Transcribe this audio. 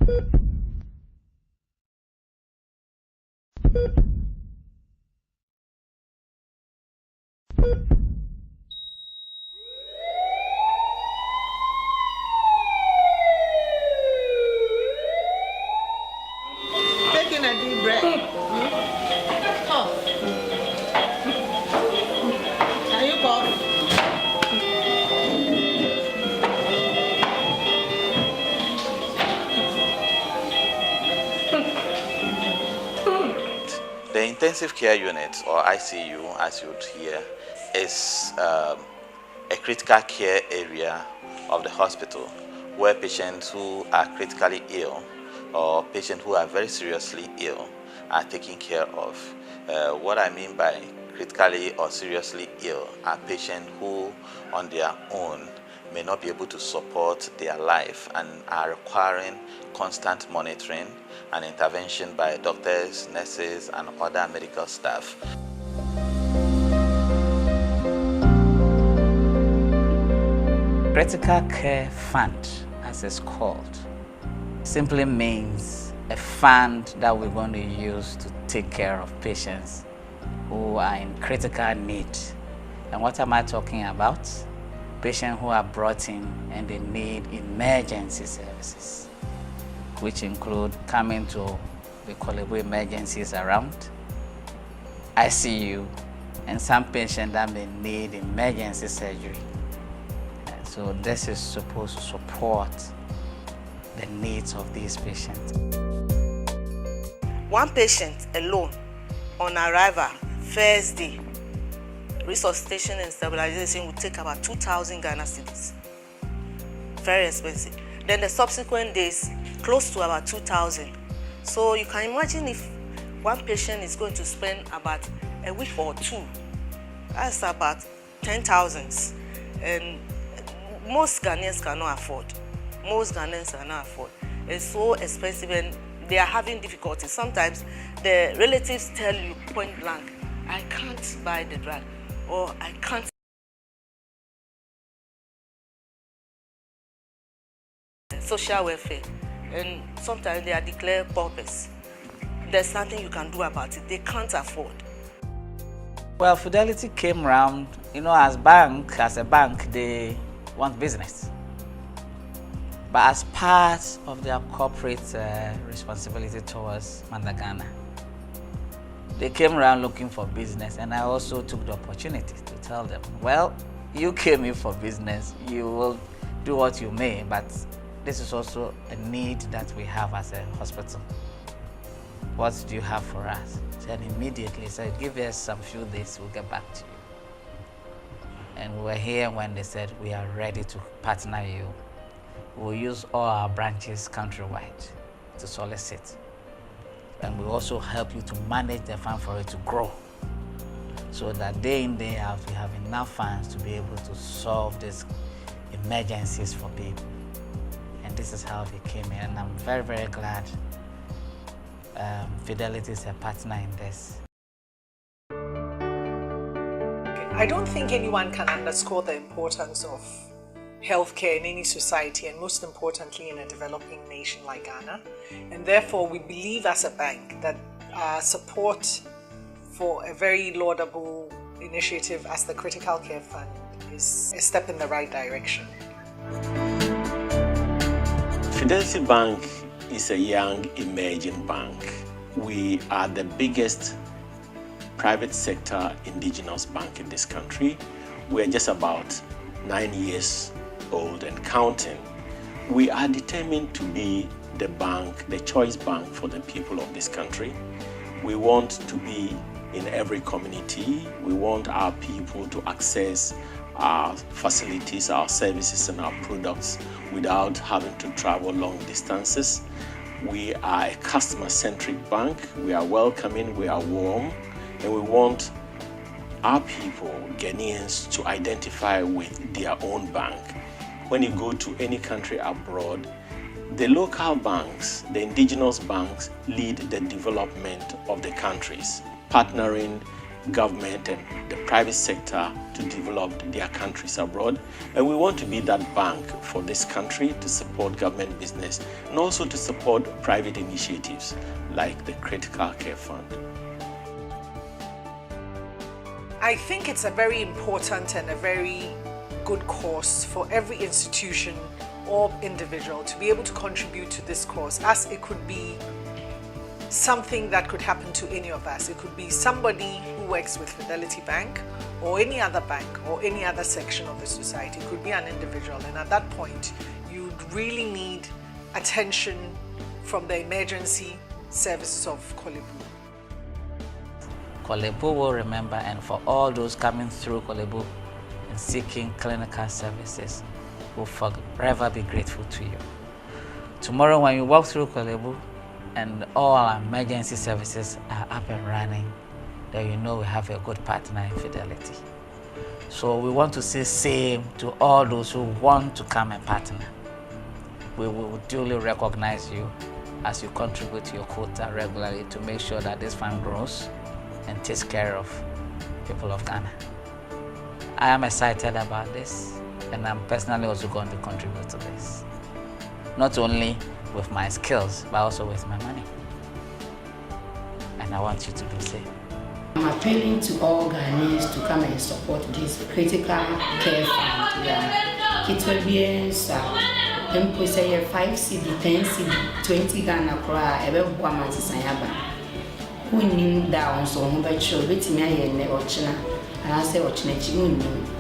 Taking a deep breath. Cough. Can you cough? The intensive care unit, or ICU, as you would hear, is a critical care area of the hospital where patients who are critically ill or patients who are very seriously ill are taken care of. What I mean by critically or seriously ill are patients who on their own may not be able to support their life and are requiring constant monitoring and intervention by doctors, nurses, and other medical staff. Critical Care Fund, as it's called, simply means a fund that we're going to use to take care of patients who are in critical need. And what am I talking about? Patients who are brought in and they need emergency services, which include coming to the Korle Bu emergencies around, ICU, and some patients that may need emergency surgery. So this is supposed to support the needs of these patients. One patient alone on arrival, first day, resuscitation and stabilization will take about 2,000 Ghana cedis. Very expensive. Then the subsequent days, close to about 2,000. So you can imagine if one patient is going to spend about a week or two, that's about 10,000. And most Ghanaians cannot afford. Most Ghanaians cannot afford. It's so expensive and they are having difficulties. Sometimes the relatives tell you point blank, I can't buy the drug, or I can't. Social welfare, and sometimes they are declared paupers. There's nothing you can do about it. They can't afford. Well, Fidelity came around, as a bank, they want business. But as part of their corporate responsibility towards Ghana, they came around looking for business, and I also took the opportunity to tell them, well, you came in for business, you will do what you may, but this is also a need that we have as a hospital. What do you have for us? And immediately said, give us some few days, we'll get back to you. And we were here when they said, we are ready to partner you. We'll use all our branches countrywide to solicit. And we'll also help you to manage the fund for it to grow, so that day in, day out, we have enough funds to be able to solve these emergencies for people. And this is how they came in, and I'm very, very glad Fidelity is a partner in this. I don't think anyone can underscore the importance of healthcare in any society, and most importantly in a developing nation like Ghana. And therefore we believe as a bank that our support for a very laudable initiative as the Critical Care Fund is a step in the right direction. Fidelity Bank is a young emerging bank. We are the biggest private sector indigenous bank in this country. We're just about 9 years old and counting. We are determined to be the bank, the choice bank for the people of this country. We want to be in every community. We want our people to access our facilities, our services, and our products without having to travel long distances. We are a customer-centric bank. We are welcoming, we are warm, and we want our people, Ghanaians, to identify with their own bank. When you go to any country abroad, the local banks, the indigenous banks, lead the development of the countries, partnering government and the private sector to develop their countries abroad. And we want to be that bank for this country to support government business and also to support private initiatives like the Critical Care Fund. I think it's a very important and a very good cause for every institution or individual to be able to contribute to this cause, as it could be something that could happen to any of us. It could be somebody who works with Fidelity Bank or any other bank or any other section of the society. It could be an individual, and at that point you'd really need attention from the emergency services of Korle Bu. Korle Bu will remember, and for all those coming through Korle Bu and seeking clinical services, will forever be grateful to you. Tomorrow when you walk through Korle Bu and all our emergency services are up and running, then you know we have a good partner in Fidelity. So we want to say same to all those who want to come and partner. We will duly recognize you as you contribute your quota regularly to make sure that this fund grows and takes care of people of Ghana. I am excited about this, and I'm personally also going to contribute to this. Not only with my skills, but also with my money. And I want you to do the same. I'm appealing to all Ghanaians to come and support this critical care fund. Kitwabians, people say 5 cedi, 10 cedi, 20 Ghana Kra, every woman is Sayaba. Who knew down so much, wait me, I never China, and I say, Ochinachi.